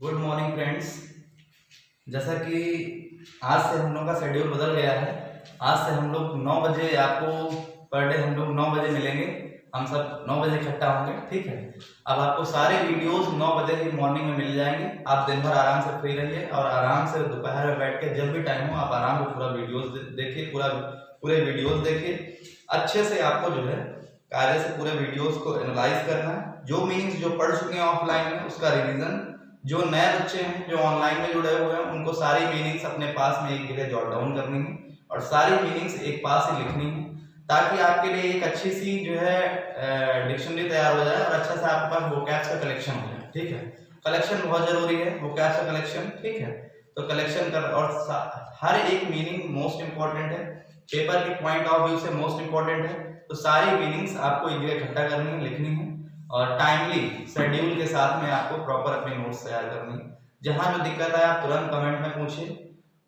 Good morning friends. जैसा कि आज से हम लोग का शेड्यूल बदल गया है। आज से हम लोग 9 बजे आपको पर डे हम लोग 9 बजे मिलेंगे। हम सब 9 बजे इकट्ठा होंगे, ठीक है। अब आपको सारे वीडियोस 9 बजे ही मॉर्निंग में मिल जाएंगे। आप दिन भर आराम से फ्री रहिए और आराम से दोपहर में बैठ के जब भी टाइम हो आप आराम से पूरा वीडियोस देखिए, पूरे वीडियोस देखिए। अच्छे से आपको जो है कायदे से पूरे वीडियोस को एनालाइज करना है। जो मीनिंग्स जो पढ़ चुके हैं ऑफलाइन में उसका रिवीजन, जो नए बच्चे हैं जो ऑनलाइन में जुड़े हुए हैं उनको सारी मीनिंग्स अपने पास में एक जगह जॉट डाउन करनी है और सारी मीनिंग्स एक पास ही लिखनी है, ताकि आपके लिए एक अच्छी सी जो है डिक्शनरी तैयार हो जाए और अच्छा सा आपके पास वोकैब्स का कलेक्शन हो जाए, ठीक है। कलेक्शन बहुत जरूरी है, वोकैब्स का कलेक्शन, ठीक है। तो कलेक्शन कर और हर एक मीनिंग मोस्ट इंपॉर्टेंट है, पेपर के पॉइंट ऑफ व्यू से मोस्ट इंपॉर्टेंट है। तो सारी मीनिंग्स आपको एक जगह इकट्ठा करनी है, लिखनी है और टाइमली शेड्यूल के साथ में आपको प्रॉपर अपने नोट्स तैयार करनी है। जहां जो दिक्कत है आप तुरंत कमेंट में पूछिए।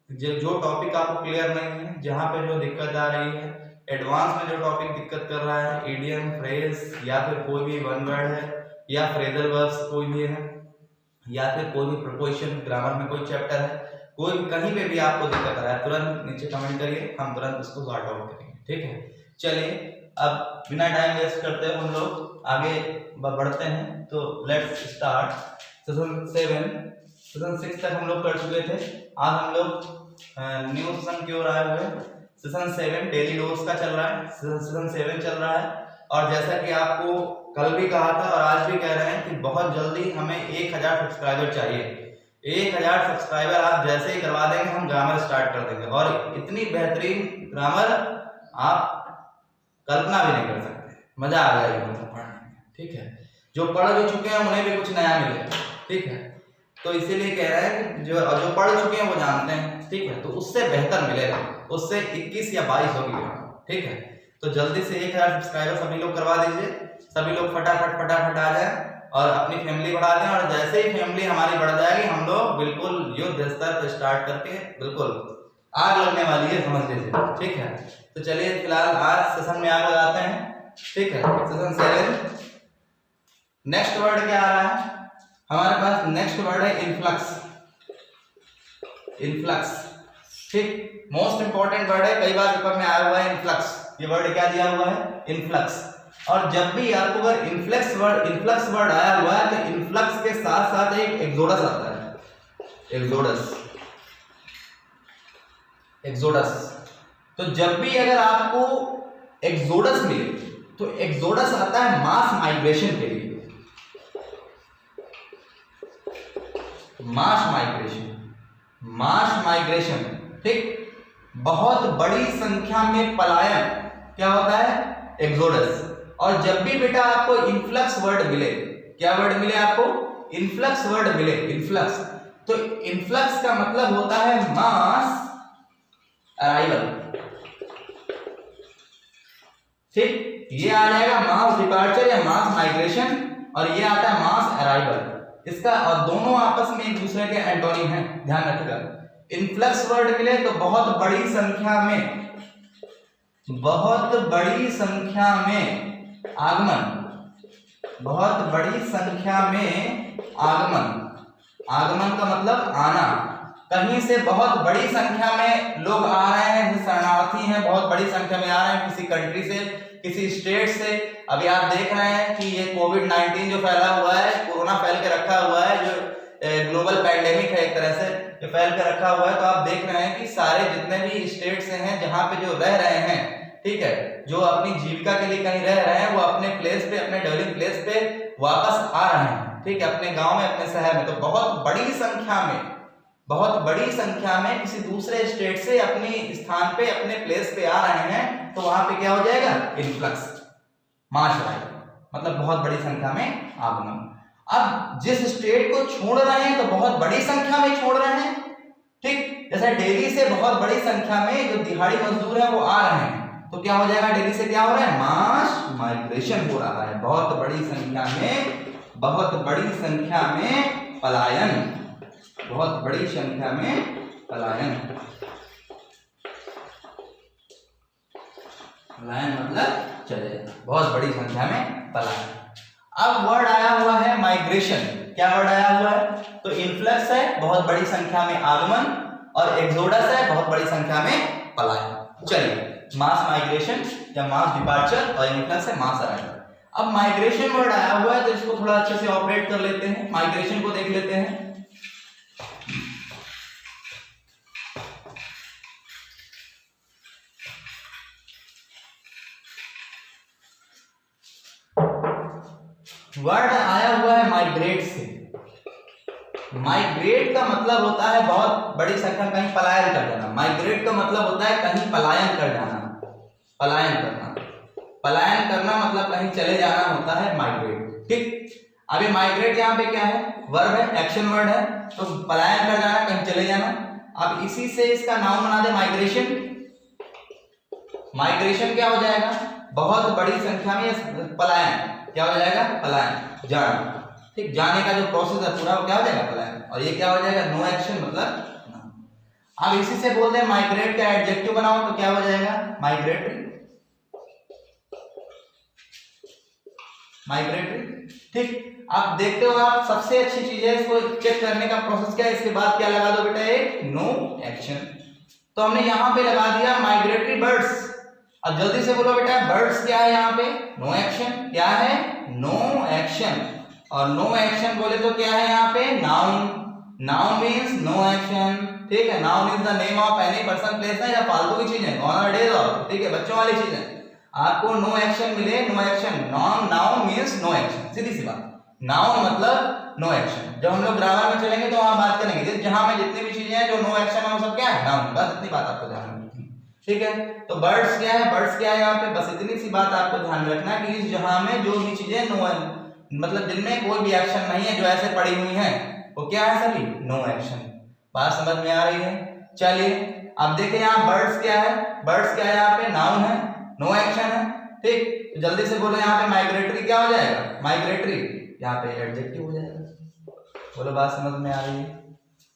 जो टॉपिक आपको क्लियर नहीं है, जहां पे जो दिक्कत आ रही है, एडवांस में जो टॉपिक दिक्कत कर रहा है, इडियम, फ्रेज या फिर कोई भी वन वर्ड है या फ्रेजल वर्ब्स कोई भी है या फिर कोई भी प्रीपोजिशन ग्रामर में कोई चैप्टर है, कोई कहीं पे भी आपको दिक्कत आ रहा है तुरंत नीचे कमेंट करिए, हम तुरंत उसको सॉर्ट आउट करेंगे, ठीक है। चलिए अब बिना टाइम वेस्ट करते हुए हम लोग आगे बढ़ते हैं। तो लेट्स स्टार्ट। सेशन 6 तक हम लोग कर चुके थे। आज हम लोग न्यू सेशन की ओर आए हुए हैं। सेशन 7 डेली डोज का चल रहा है, सेशन 7 चल रहा है। और जैसा कि आपको कल भी कहा था और आज भी कह रहे हैं कि बहुत जल्दी हमें 1000 सब्सक्राइबर चाहिए। 1000 सब्सक्राइबर आप जैसे ही करवा देंगे हम ग्रामर स्टार्ट कर देंगे और इतनी बेहतरीन ग्रामर आप कल्पना भी नहीं कर सकते। मजा आ जाएगा मतलब पढ़ने में, ठीक है। जो पढ़ भी चुके हैं उन्हें भी कुछ नया मिलेगा, ठीक है। तो इसीलिए कह रहे हैं कि जो पढ़ चुके हैं वो जानते हैं, ठीक है। तो उससे बेहतर मिलेगा, उससे 21 या 22 होगी, ठीक है। तो जल्दी से 1000 सब्सक्राइबर सभी लोग करवा दीजिए। सभी लोग फटाफट आ जाए और अपनी फैमिली बढ़ा दें। और जैसे ही फैमिली हमारी बढ़ जाएगी हम लोग बिल्कुल युद्ध स्तर पर स्टार्ट करके बिल्कुल आग लगने वाली है, समझ लीजिए, ठीक है। तो चलिए फिलहाल आज सेशन में आग लगाते हैं, ठीक है। सेशन 7 नेक्स्ट वर्ड क्या आ रहा है हमारे पास? नेक्स्ट वर्ड है इन्फ्लक्स। इन्फ्लक्स, ठीक, मोस्ट इंपॉर्टेंट वर्ड है, कई बार पेपर में आया हुआ है इन्फ्लक्स। ये वर्ड क्या दिया हुआ है? इन्फ्लक्स। और जब भी आपको अगर इन्फ्लक्स वर्ड आया हुआ है तो इन्फ्लक्स के साथ साथ एक एक्सोडस आता है। एक्सोडस। तो जब भी अगर आपको एक्सोडस मिले तो एक्सोडस आता है मास माइग्रेशन के लिए। मास माइग्रेशन, ठीक, बहुत बड़ी संख्या में पलायन क्या होता है? एक्सोडस। और जब भी बेटा आपको इन्फ्लक्स वर्ड मिले, क्या वर्ड मिले आपको? इन्फ्लक्स वर्ड मिले, इन्फ्लक्स। तो इन्फ्लक्स का मतलब होता है मास अराइवल, ठीक। ये आ जाएगा मास डिपार्चर या मास माइग्रेशन और ये आता है मास अराइवल। इसका और दोनों आपस में एक दूसरे के एंटोनिम हैं, ध्यान रखिएगा। इन्फ्लक्स वर्ड मिले तो बहुत बड़ी संख्या में आगमन का मतलब आना। कहीं से बहुत बड़ी संख्या में लोग आ रहे हैं, शरणार्थी हैं, बहुत बड़ी संख्या में आ रहे हैं किसी कंट्री से, किसी स्टेट से। अभी आप देख रहे हैं कि ये कोविड-19 जो फैला हुआ है, कोरोना फैल के रखा हुआ है, जो ग्लोबल पैंडेमिक है एक तरह से, जो फैल के रखा हुआ है। तो आप देख रहे हैं कि सारे जितने भी स्टेट से हैं जहां पे जो रह रहे हैं, ठीक है, जो अपनी जीविका के लिए कहीं रह रहे हैं वो अपने प्लेस पे, अपने डेवलपिंग प्लेस पे वापस आ रहे हैं, ठीक है, अपने गांव में, अपने शहर में। तो बहुत बड़ी संख्या में किसी दूसरे स्टेट से अपनी स्थान पे, अपने प्लेस पे आ रहे हैं। तो वहां पे क्या हो जाएगा? इन्फ्लक्स, मास अराइवल, मतलब बहुत बड़ी संख्या में आगमन। अब जिस स्टेट को छोड़ रहे हैं तो बहुत बड़ी संख्या में छोड़ रहे हैं, ठीक। जैसे दिल्ली से बहुत बड़ी संख्या में जो दिहाड़ी मजदूर है वो आ रहे हैं, तो क्या हो जाएगा? दिल्ली से क्या हो रहा है? मास माइग्रेशन हो रहा है। बहुत बड़ी संख्या में पलायन, बहुत बड़ी संख्या में पलायन मतलब चले जाना, बहुत बड़ी संख्या में पलायन। अब वर्ड आया हुआ है माइग्रेशन। क्या वर्ड आया हुआ है? तो इन्फ्लक्स है बहुत बड़ी संख्या में आगमन, और एक्सोडस है बहुत बड़ी संख्या में पलायन। चलिए, मास माइग्रेशन या मास डिपार्चर, और इन्फ्लक्स है मास अराइवल। अब माइग्रेशन वर्ड आया हुआ है तो इसको थोड़ा अच्छे से ऑपरेट कर लेते हैं, माइग्रेशन को देख लेते हैं। वर्ड आया हुआ है माइग्रेट से। माइग्रेट का मतलब होता है बहुत बड़ी संख्या में कहीं पलायन कर जाना। माइग्रेट का मतलब होता है कहीं पलायन कर जाना, पलायन करना। पलायन करना मतलब कहीं चले जाना होता है माइग्रेट, ठीक। अभी माइग्रेट यहाँ पे क्या है? वर्ब है, एक्शन वर्ड है, तो पलायन कर जाना, कहीं चले जाना। अब इसी से इसका नाउन बना दे माइग्रेशन। माइग्रेशन क्या हो जाएगा? बहुत बड़ी संख्या में पलायन। क्या हो जाएगा? पलायन, जाना, ठीक। जाने का जो प्रोसेस है पूरा वो क्या हो जाएगा? पलायन। और ये क्या हो जाएगा? नो एक्शन मतलब ना। अब इसी से बोलते हैं माइग्रेट का एडजेक्टिव बनाओ तो क्या हो जाएगा? माइग्रेटरी, माइग्रेटरी, ठीक। आप देखते हो, आप सबसे अच्छी चीज है इसको चेक करने का प्रोसेस क्या है, इसके बाद क्या लगा दो बेटा? एक नो एक्शन। तो हमने यहां पे लगा दिया माइग्रेटरी बर्ड्स। अब जल्दी से बोलो बेटा, बर्ड्स क्या है यहाँ पे? No action. क्या है? No action. और नो एक्शन बोले तो क्या है यहाँ पे? Noun. Noun means no action, ठीक है। Noun is the name of any person, place है या फालतू की चीजें, गॉन और डेज और, ठीक है, बच्चों वाली चीजें। आपको नो एक्शन मिले, no action, non noun means no action, सीधी सी बात। नाउन मतलब नो एक्शन। जब हम लोग ग्रामर में चलेंगे तो वहां बात करेंगे, जहां में जितनी भी चीजें हैं जो नो एक्शन है वो सब क्या है? नाउन। बस इतनी बात आपको ध्यान रखनी है, ठीक है। तो बर्ड्स क्या है? बर्ड्स क्या है यहाँ पे? बस इतनी सी बात आपको ध्यान रखना है कि इस जहां में जो भी चीजें नो, मतलब जिनमें कोई भी एक्शन नहीं है, जो ऐसे पड़ी हुई हैं, वो क्या है? सभी नो एक्शन। बात समझ में आ रही है? चलिए, अब देखिए यहाँ बर्ड्स क्या है? बर्ड्स क्या है यहाँ पे? नाउन है, नो एक्शन है, ठीक। तो जल्दी से बोलो यहाँ पे माइग्रेटरी क्या हो जाएगा? माइग्रेटरी यहाँ पे एडजेक्टिव हो जाएगा। बोलो, बात समझ में आ रही है?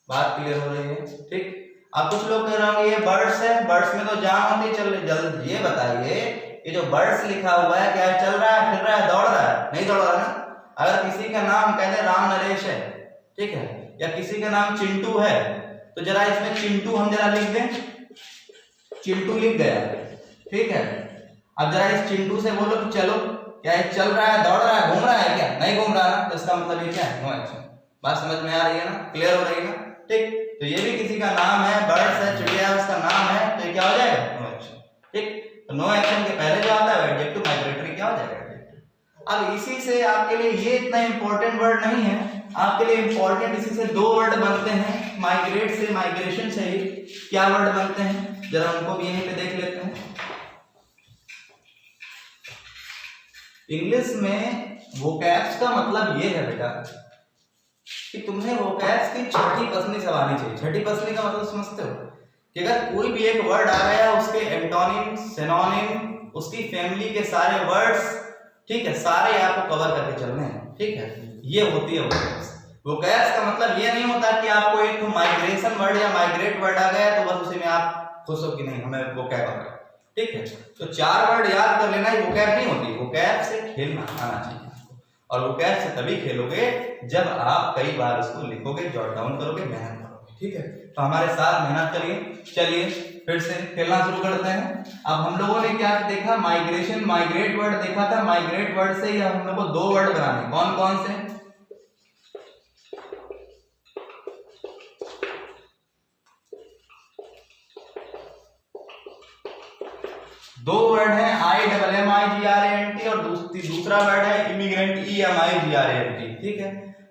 बात क्लियर हो रही है? ठीक। अब कुछ लोग कह रहे होंगे ये बर्ड्स है, बर्ड्स में तो जान होती, चल रही। जल्द ये बताइए, ये जो बर्ड्स लिखा हुआ है क्या चल रहा है, फिर रहा है, दौड़ रहा है? नहीं दौड़ रहा ना। अगर किसी का नाम कहते राम नरेश है, ठीक है, या किसी का नाम चिंटू है, तो जरा इसमें चिंटू हम जरा लिख दें। चिंटू लिख गया, ठीक है। अब जरा इस चिंटू से बोलो कि चलो, क्या ये चल रहा है, दौड़ रहा है, घूम रहा है? क्या नहीं घूम रहा ना, तो इसका मतलब ये क्या है? No action. बात समझ में आ रही है ना? क्लियर हो रही है ना? ठीक। तो ये भी किसी का नाम है, बर्ड्स है, चिड़िया है, उसका नाम है, तो ये क्या हो जाएगा? नो एक्शन, ठीक। तो नो एक्शन के पहले जो आता है एडजेक्टिव माइग्रेटरी क्या हो जाएगा? एडजेक्टिव। अब इसी से आपके लिए ये इतना इंपॉर्टेंट वर्ड नहीं है, आपके लिए इंपॉर्टेंट इसी से दो वर्ड बनते हैं, माइग्रेट से, माइग्रेशन से ही क्या वर्ड बनते हैं, जरा उनको भी यहीं पे देख लेते हैं। इंग्लिश में वोकैब्स का मतलब ये है बेटा कि तुम्हें वोकैब्स की छठी पसली सब आनी चाहिए। छठी पसली का मतलब समझते हो कि अगर कोई भी एक वर्ड आ गया, उसके एंटोनिम, सिनोनिम, उसकी फैमिली के सारे वर्ड्स, ठीक है, सारे आपको कवर करके चलने हैं, ठीक है। ये होती है वोकैब्स। वोकैब्स का मतलब ये नहीं होता कि आपको एक माइग्रेशन वर्ड या माइग्रेट वर्ड आ गया तो बस उसी में आप खुश हो कि नहीं हमें वोकैब आ गया, ठीक है। तो चार वर्ड याद कर लेना, ही वोकैब नहीं होती। वोकैब से खेलना आना चाहिए आपको, और वोकैब से तभी खेलोगे जब आप कई बार उसको लिखोगे, जॉट डाउन करोगे, मेहनत करोगे, ठीक है। तो हमारे साथ मेहनत करिए। चलिए फिर से खेलना शुरू करते हैं। अब हम लोगों ने क्या देखा? माइग्रेशन, माइग्रेट वर्ड देखा था। माइग्रेट वर्ड से ही हम लोग को दो वर्ड बनाने, कौन कौन से? दो वर्ड है, IMMIGRANT, और दूसरा वर्ड है इमिग्रेंट, EMIGRANT, ठीक है।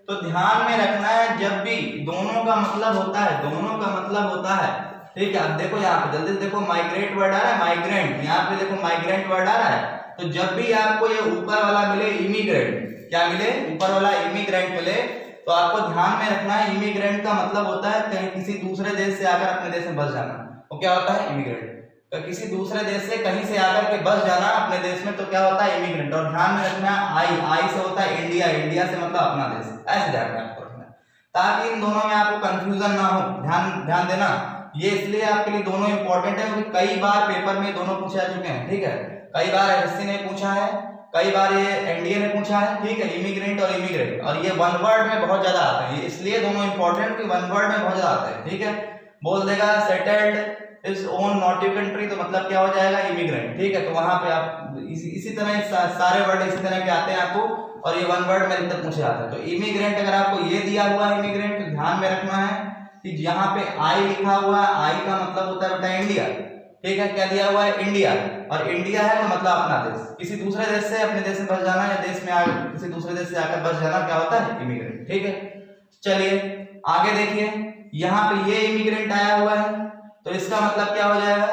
तो ध्यान में रखना है, जब भी दोनों का मतलब होता है, दोनों का मतलब होता है, ठीक है। अब देखो यहाँ पे जल्दी से देखो, माइग्रेट वर्ड आ रहा है, माइग्रेंट, यहाँ पे देखो माइग्रेंट वर्ड आ रहा है। तो जब भी आपको ये ऊपर वाला मिले इमिग्रेंट, क्या मिले? ऊपर वाला इमिग्रेंट मिले, तो आपको ध्यान में रखना है इमिग्रेंट का मतलब होता है कहीं किसी दूसरे देश से आकर अपने देश में बस जाना, वो क्या होता है? इमिग्रेंट। तो किसी दूसरे देश से कहीं से आकर के बस जाना अपने देश में, तो क्या होता है? इमिग्रेंट। और ध्यान में रखना, आई से होता है इंडिया, इंडिया से मतलब अपना देश, ऐसे ध्यान में आपको रखना, ताकि इन दोनों में आपको कंफ्यूजन ना हो। ध्यान देना, ये इसलिए आपके लिए दोनों इंपॉर्टेंट है क्योंकि कई बार पेपर में दोनों पूछे जा चुके हैं, ठीक है। कई बार एसएससी ने पूछा है कई बार ये एनडीए ने पूछा है, ठीक है, इमिग्रेंट और इमिग्रेंट, और ये वन वर्ड में बहुत ज्यादा आते हैं, इसलिए दोनों इंपॉर्टेंट कि वन वर्ड में बहुत ज्यादा आते हैं, ठीक है। बोल देगा सेटल्ड इज ओन नोटिव कंट्री, तो मतलब क्या हो जाएगा, इमिग्रेंट, ठीक है। तो वहां पे आप इसी तरह सारे वर्ड इसी तरह के आते हैं आपको, और ये वन वर्ड में अधिकतर पूछे जाते हैं। तो इमिग्रेंट अगर आपको ये दिया हुआ है इमिग्रेंट, तो ध्यान में रखना है कि यहाँ पे आई लिखा हुआ है, आई का मतलब होता है बेटा इंडिया, ठीक है। क्या दिया हुआ है, इंडिया, और इंडिया है तो मतलब अपना देश। किसी दूसरे देश से अपने देश में बस जाना या देश में किसी दूसरे देश से आकर बस जाना क्या होता है, इमिग्रेंट, ठीक है। चलिए आगे देखिए, यहाँ पे ये इमिग्रेंट आया हुआ है, तो इसका मतलब क्या हो जाएगा,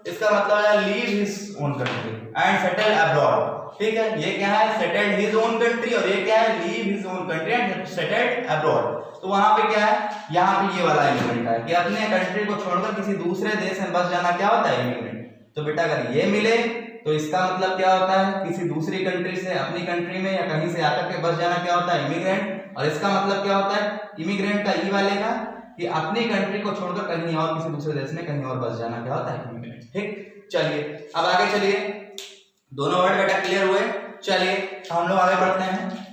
इसका मतलब है leave his own country and settle abroad, ठीक है। ये क्या है, सेटल्ड हिज ओन कंट्री, और ये क्या है, leave his own country and settled abroad. तो वहां पे क्या है, यहाँ पे ये वाला इमिग्रेंट है कि अपने कंट्री को छोड़कर किसी दूसरे देश में बस जाना क्या होता है, इमिग्रेंट। तो बेटा अगर ये मिले तो इसका मतलब क्या होता है, किसी दूसरी कंट्री से अपनी कंट्री में या कहीं से आकर के बस जाना क्या होता है, इमिग्रेंट। और इसका मतलब क्या होता है, इमिग्रेंट का ई वाले का कि अपनी कंट्री को छोड़कर कहीं और किसी दूसरे देश में कहीं और बस जाना क्या होता है, इमिग्रेंट, ठीक। चलिए अब आगे चलिए, दोनों वर्ड बेटा क्लियर हुए। चलिए हम लोग आगे बढ़ते हैं।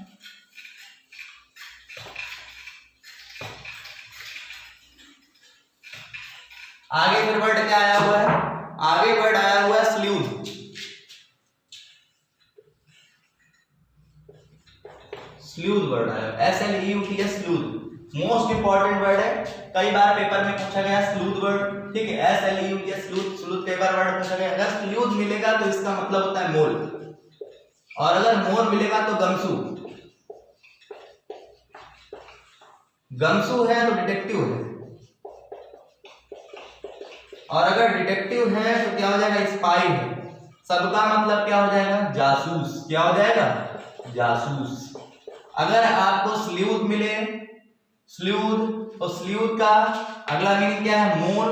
आगे फिर वर्ड क्या आया हुआ है, आगे वर्ड आया हुआ है स्ल्यूथ। स्ल्यूथ वर्ड आया, SLEUT, स्ल्यूथ मोस्ट इंपॉर्टेंट वर्ड है, कई बार पेपर में पूछा गया स्ल्यूथ वर्ड, ठीक है। SLEUT स्ल्यूथ, स्ल्यूथ कई बार वर्ड पूछा गया। अगर स्ल्यूथ मिलेगा तो इसका मतलब होता है मोल, और अगर मोल मिलेगा तो गमसू। गमसू है तो डिटेक्टिव है, और अगर डिटेक्टिव है तो क्या हो जाएगा, स्पाई है। सबका मतलब क्या हो जाएगा, जासूस। क्या हो जाएगा, जासूस। अगर आपको स्ल्यूथ मिले, स्ल्यूथ, तो स्ल्यूथ का अगला मीनिंग क्या है, मोल।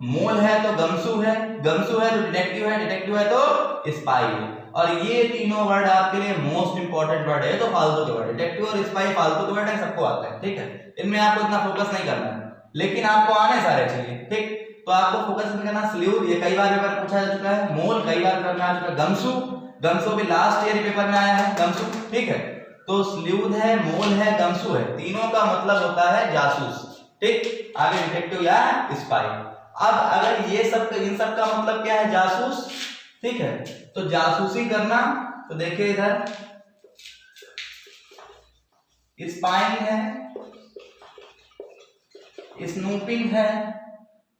मोल है तो गमसू है, गमसू है तो डिटेक्टिव है, डिटेक्टिव है तो स्पाई है। और ये तीनों वर्ड आपके लिए मोस्ट इंपॉर्टेंट वर्ड है, तो फालतू के वर्ड, डिटेक्टिव और स्पाई फालतू के वर्ड है, सबको आता है, ठीक है। इनमें आपको इतना फोकस नहीं करना है, लेकिन आपको आने सारे चाहिए, ठीक। तो आपको फोकस नहीं करना, स्ल्यूथ ये कई बार पेपर पूछा जा चुका है, मोल कई बार पेपर में आ चुका है, गमसू, गमसू भी लास्ट ईयर पेपर में आया है, गमसू, ठीक है। तो स्ल्यूथ है, मोल है, गमसू है, तीनों का मतलब होता है जासूस, ठीक। आगे डिटेक्टिव या स्पाई। अब अगर ये सब, इन सब का मतलब क्या है, जासूस, ठीक है। तो जासूसी करना, तो देखिए इधर स्पाइंग है, स्नूपिंग है,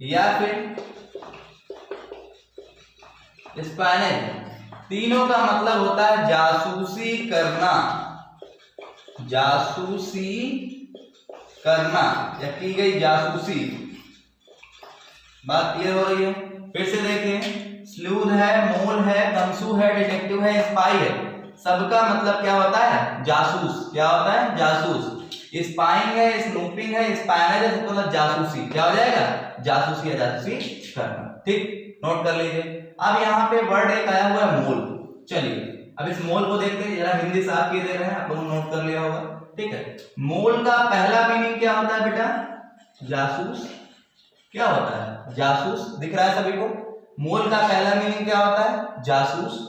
या फिर स्पाइनेज, तीनों का मतलब होता है जासूसी करना, जासूसी करना या की गई जासूसी। बात क्लियर हो रही है, फिर से देखिए, स्ल्यूथ है, मोल है, गमसू है, डिटेक्टिव है, स्पाई है, सबका मतलब क्या होता है, जासूस। क्या होता है, जासूस। स्पाइंग है, स्नूपिंग है, स्पाइनर है, सबका मतलब जासूसी। क्या हो जाएगा, जासूसी या जासूसी करना, ठीक। नोट कर लीजिए। अब यहाँ पे वर्ड एक आया हुआ है मोल। चलिए अब इस मोल को देखते हैं, जरा हिंदी से आप दे रहे हैं, आप लोगों ने नोट कर लिया होगा, ठीक है। मोल का पहला मीनिंग क्या होता है बेटा, जासूस। क्या होता है, जासूस। दिख रहा है सभी को, मोल का पहला मीनिंग क्या होता है, जासूस।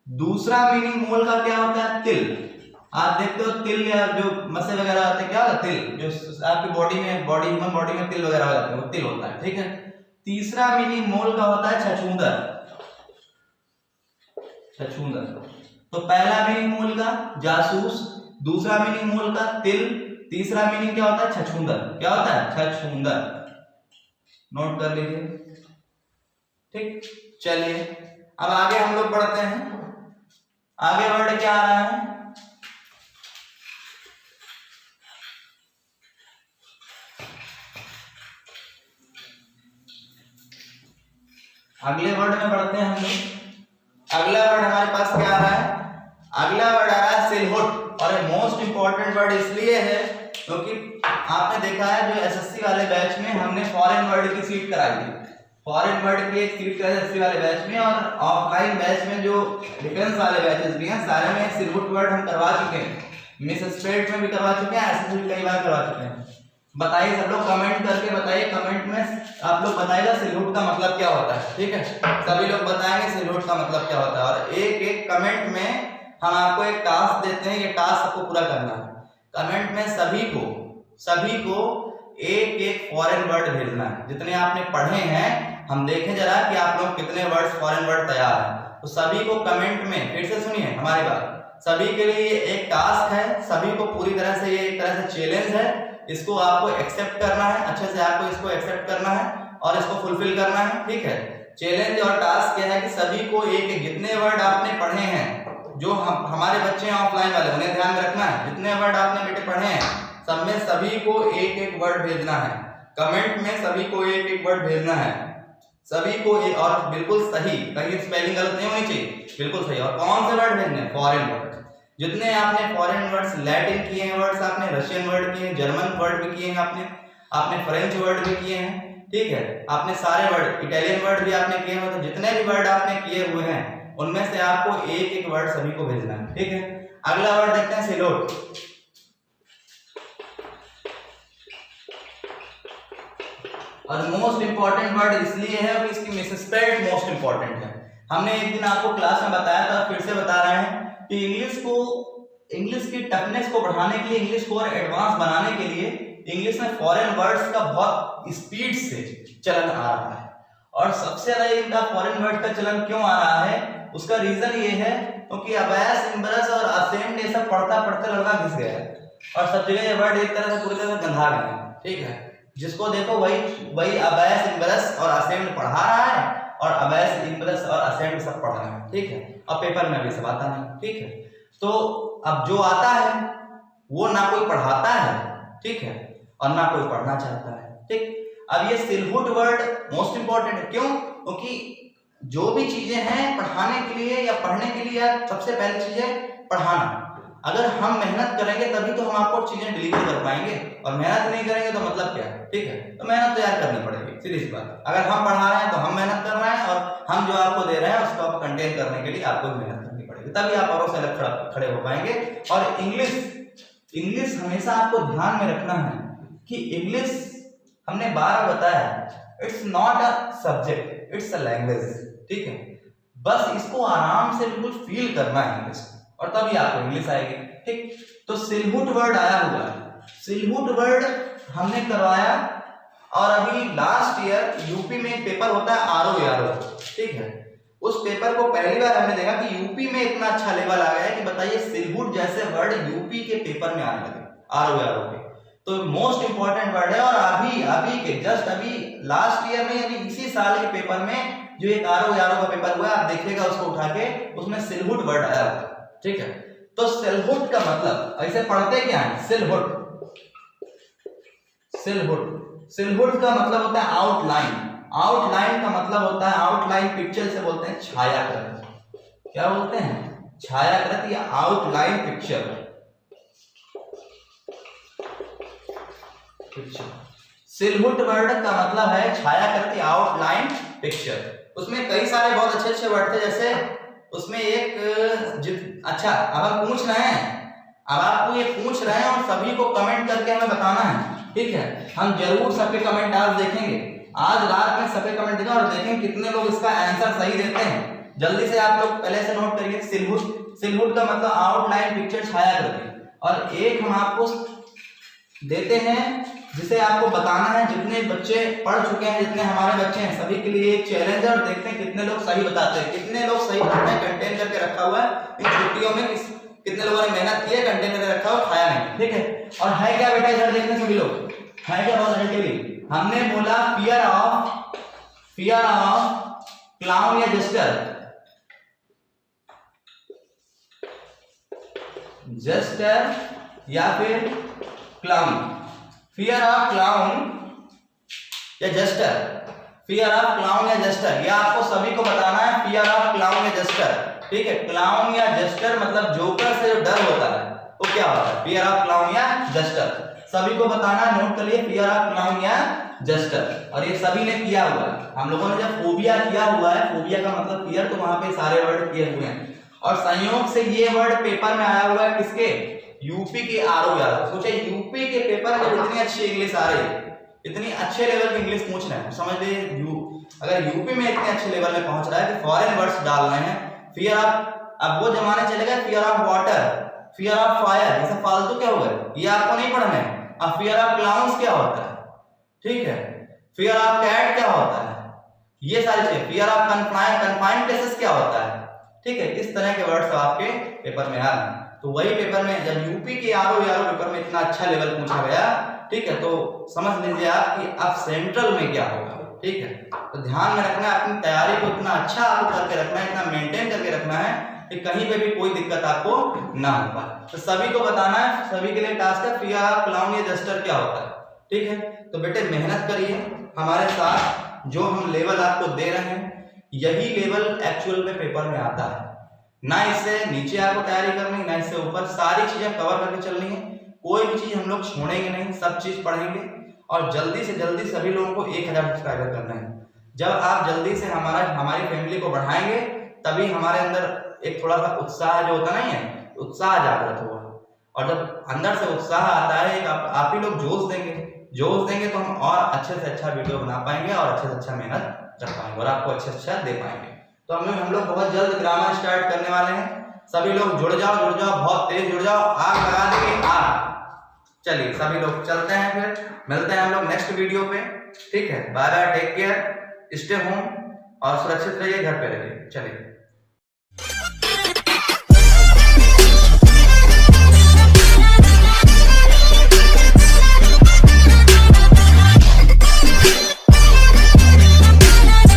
दूसरा मीनिंग मोल का क्या होता है, तिल। आप देखते हो तिल या जो मसे वगैरह होते हैं, क्या होता है, तिल, जो आपकी बॉडी में, ह्यूमन बॉडी में तिल वगैरह हो जाते हैं, वो तिल होता है, ठीक है। तीसरा मीनिंग मोल का होता है छछूंदर, छछूंदर। तो पहला मीनिंग मोल का जासूस, दूसरा मीनिंग मोल का तिल, तीसरा मीनिंग क्या होता है, छछूंदर। क्या होता है, छछूंदर। नोट कर लीजिए, ठीक। चलिए अब आगे हम लोग बढ़ते हैं। आगे वर्ड क्या आ रहा है, अगले वर्ड में बढ़ते हैं हम लोग। अगला वर्ड हमारे पास क्या आ रहा है, अगला वर्ड आ रहा है सिलहुट। और ये मोस्ट इंपॉर्टेंट वर्ड इसलिए है क्योंकि आपने देखा है जो एसएससी वाले बैच में हमने फॉरेन वर्ड की सीट कराई थी, फॉरेन वर्ड की एक सीट कराई एसएससी वाले बैच में, और ऑफलाइन बैच में जो डिफेंस वाले बैचेस भी हैं सारे में सिलहुट वर्ड हम करवा चुके हैं। मिस स्टेट में भी करवा चुके हैं, एसएससी भी कई बार करवा चुके हैं। बताइए सब लोग, कमेंट करके बताइए, कमेंट में आप लोग बताइएगा सिलहुट का मतलब क्या होता है, ठीक है। सभी लोग बताएंगे सिलहुट का मतलब क्या होता है, और एक एक कमेंट में हम आपको एक टास्क देते हैं, ये टास्क आपको पूरा करना है। कमेंट में सभी को एक एक फॉरेन वर्ड भेजना है, जितने आपने पढ़े हैं। हम देखें जरा कि आप लोग कितने वर्ड्स फॉरेन वर्ड तैयार हैं। तो सभी को कमेंट में, फिर से सुनिए हमारी बात, सभी के लिए एक टास्क है, सभी को पूरी तरह से, ये एक तरह से चैलेंज है, इसको आपको एक्सेप्ट करना है, अच्छे से आपको इसको एक्सेप्ट करना है और इसको फुलफिल करना है, ठीक है। चैलेंज और टास्क क्या है कि सभी को एक जितने वर्ड आपने पढ़े हैं, जो हमारे बच्चे हैं ऑफलाइन वाले, उन्हें ध्यान में रखना है, जितने वर्ड आपने बेटे पढ़े हैं सब में सभी को एक एक वर्ड भेजना है। कमेंट में सभी को एक एक वर्ड भेजना है, सभी को और बिल्कुल सही, कहीं स्पेलिंग गलत नहीं होनी चाहिए, बिल्कुल सही। और कौन से वर्ड भेजने हैं? Foreign word. जितने आपने फॉरेन वर्ड्स, लैटिन किए हैं वर्ड्स आपने, रशियन वर्ड किए हैं, जर्मन वर्ड भी किए हैं आपने फ्रेंच वर्ड भी किए हैं, ठीक है। आपने सारे वर्ड, इटालियन वर्ड भी आपने किए हैं, तो जितने भी वर्ड आपने किए हुए हैं उनमें से आपको एक एक वर्ड सभी को भेजना है, ठीक है। अगला वर्ड देखते हैं, सैल्यूट। और मोस्ट इंपॉर्टेंट वर्ड इसलिए है कि इसकी मिसस्पेल्ड मोस्ट इंपॉर्टेंट है। हमने एक दिन आपको क्लास में बताया था, फिर से बता रहे हैं कि इंग्लिश की टफनेस को बढ़ाने के लिए, इंग्लिश को और एडवांस बनाने के लिए इंग्लिश में फॉरेन वर्ड्स का बहुत स्पीड से चलन आ रहा है। और सबसे ज्यादा इनका फॉरेन वर्ड का चलन क्यों आ रहा है, उसका रीजन ये है क्योंकि अबैस, इम्बरस और असेंड ये सब पढ़ता पढ़ते लड़का घिस गया है और सब जगह ये वर्ड एक तरह से पूरी तरह से गंधा गए हैं, ठीक है। जिसको देखो वही अबैस, इम्बरस और असेंड पढ़ा रहा है और अबैस, इम्बरस और असेंड सब पढ़ रहे हैं, ठीक है। और पेपर में भी सब आता नहीं, ठीक है। तो अब जो आता है वो ना कोई पढ़ाता है, ठीक है, और ना कोई पढ़ना चाहता है, ठीक। अब ये सिलहुट वर्ड मोस्ट इंपॉर्टेंट है, क्यों? क्योंकि जो भी चीजें हैं पढ़ाने के लिए या पढ़ने के लिए, सबसे पहली चीज है पढ़ाना। अगर हम मेहनत करेंगे तभी तो हम आपको चीजें डिलीवर कर पाएंगे, और मेहनत नहीं करेंगे तो मतलब क्या है, ठीक है। तो मेहनत तो यार करनी पड़ेगी, सीधी सी बात। अगर हम पढ़ा रहे हैं तो हम मेहनत कर रहे हैं, और हम जो आपको दे रहे हैं उसको आप कंटेन करने के लिए आपको मेहनत करनी पड़ेगी, तभी आप औरों से अलग खड़े हो पाएंगे। और इंग्लिश हमेशा आपको ध्यान में रखना है कि इंग्लिश, हमने बार बताया, it's not a subject, it's a language, ठीक है। बस इसको आराम से बिल्कुल फील करना है इंग्लिश, और तभी आपको इंग्लिश आएगी, ठीक। तो सिलहुट वर्ड आया हुआ है, सिलहुट वर्ड हमने करवाया। और अभी लास्ट ईयर यूपी में एक पेपर होता है आरओ, ठीक है। उस पेपर को पहली बार हमने देखा कि यूपी में इतना अच्छा लेवल आ गया है कि बताइए सिलहुट जैसे वर्ड यूपी के पेपर में आने लगे, आरओ के। तो मोस्ट इंपॉर्टेंट वर्ड है। और अभी के जस्ट अभी लास्ट ईयर में, यानी इसी साल के पेपर में जो एक आरओ का पेपर हुआ है, आप देखिएगा उसको उठा के, उसमें सिलहुट वर्ड आया हुआ, ठीक है। तो सिलहुट का मतलब ऐसे पढ़ते क्या है, सिलहुट का मतलब होता है आउटलाइन। आउटलाइन का मतलब होता है, आउटलाइन पिक्चर से बोलते हैं छायाकृत। क्या बोलते हैं? छायाकृत या आउटलाइन पिक्चर। सिलहुट वर्ड का मतलब है छायाकृत या आउटलाइन पिक्चर। उसमें कई सारे बहुत अच्छे अच्छे वर्ड थे, जैसे उसमें एक अच्छा, अब हम पूछ रहे हैं, अब आपको ये पूछ रहे हैं और सभी को कमेंट करके हमें बताना है, ठीक है। हम जरूर सबके कमेंट आज देखेंगे, आज रात में सबके कमेंट देखेंगे और देखेंगे कितने लोग इसका आंसर सही देते हैं। जल्दी से आप लोग पहले से नोट करिए, सिलहुट का मतलब आउटलाइन पिक्चर, छायाकृति। और एक हम आपको देते हैं जिसे आपको बताना है, जितने बच्चे पढ़ चुके हैं, जितने हमारे बच्चे हैं, सभी के लिए एक चैलेंज है। और देखते हैं कितने लोग सही बताते हैं, कितने लोग सही बताते हैं। कंटेन करके रखा हुआ है इन छुट्टियों में, कितने लोगों ने मेहनत की है, कंटेन करके रखा हुआ, खाया नहीं, ठीक है। और है क्या बेटा, इधर देखते सभी लोग, है क्या बहुत जल्दी। हमने बोला फियर ऑफ क्लाउन या जस्टर या फिर क्लाउन। फियर ऑफ क्लाउन या जस्टर, फियर ऑफ क्लाउन या जस्टर, ये आपको सभी को बताना है। फियर ऑफ क्लाउन या जस्टर, ठीक है। क्लाउन या जस्टर मतलब जोकर से जो डर होता है वो क्या होता है, फियर ऑफ क्लाउन या जस्टर, सभी को बताना। नोट कर लिए, फियर ऑफ क्लाउन या जस्टर। और ये सभी ने किया हुआ है। हम लोगों ने जब फोबिया किया हुआ है, फोबिया का मतलब फियर, तो वहां पे सारे वर्ड किए हुए हैं। और संयोग से ये वर्ड पेपर में आया हुआ है, किसके, यूपी के आरओ। सोचे यूपी के पेपर में इतनी अच्छी इंग्लिश आ रही है, इतनी अच्छे लेवल की इंग्लिश पूछ रहे हैं, समझ लीजिए अगर यूपी में इतने अच्छे लेवल में पहुंच रहा है कि फॉरेन वर्ड्स डाल रहे हैं, फियर ऑफ अब वो जमाने चले गए fear of water, fear of fire, ये सब फालतू क्या हो गए, ये आपको नहीं पढ़ना है। अब फियर ऑफ क्लाउन्स क्या होता है, ठीक है, फियर ऑफ कैट क्या होता है, ये सारी चीजें, फियर ऑफ कन्फाइंड प्लेसेस क्या होता है, ठीक है, इस तरह के वर्ड्स आपके पेपर में आ रहे हैं। तो वही पेपर में जब यूपी के आरओ पेपर में इतना अच्छा लेवल पूछा गया, ठीक है, तो समझ लीजिए आप कि अब सेंट्रल में क्या होगा, ठीक है। तो ध्यान में रखना है, अपनी तैयारी को इतना अच्छा आपको करके रखना है, इतना मेंटेन करके रखना है कि कहीं पे भी कोई दिक्कत आपको ना हो पाए। तो सभी को बताना है, सभी के लिए टास्क है फियर ऑफ क्लाउन या जस्टर क्या होता है, ठीक है। तो बेटे मेहनत करिए हमारे साथ, जो हम लेवल आपको दे रहे हैं यही लेवल एक्चुअल में पेपर में आता है, ना इससे नीचे आपको तैयारी करनी, ना इससे ऊपर, सारी चीजें कवर करके चलनी है, कोई भी चीज हम लोग छोड़ेंगे नहीं, सब चीज पढ़ेंगे और जल्दी से जल्दी सभी लोगों को 1000 सब्सक्राइबर करना है। जब आप जल्दी से हमारी फैमिली को बढ़ाएंगे तभी हमारे अंदर एक थोड़ा सा उत्साह जो होता नहीं है, उत्साह जागृत होगा, और जब अंदर से उत्साह आता है आप ही लोग जोश देंगे तो हम और अच्छे से अच्छा वीडियो बना पाएंगे और अच्छे से अच्छा मेहनत कर पाएंगे और आपको अच्छे अच्छा दे पाएंगे। तो हम लोग बहुत जल्द ग्रामर स्टार्ट करने वाले हैं, सभी लोग जुड़ जाओ, बहुत तेज जुड़ जाओ, आग लगा देंगे आग। चलिए सभी लोग चलते हैं, फिर मिलते हैं हम लोग नेक्स्ट वीडियो पे, ठीक है। Bye bye, take care, stay home और सुरक्षित रहिए, घर पे रहिए। चलिए।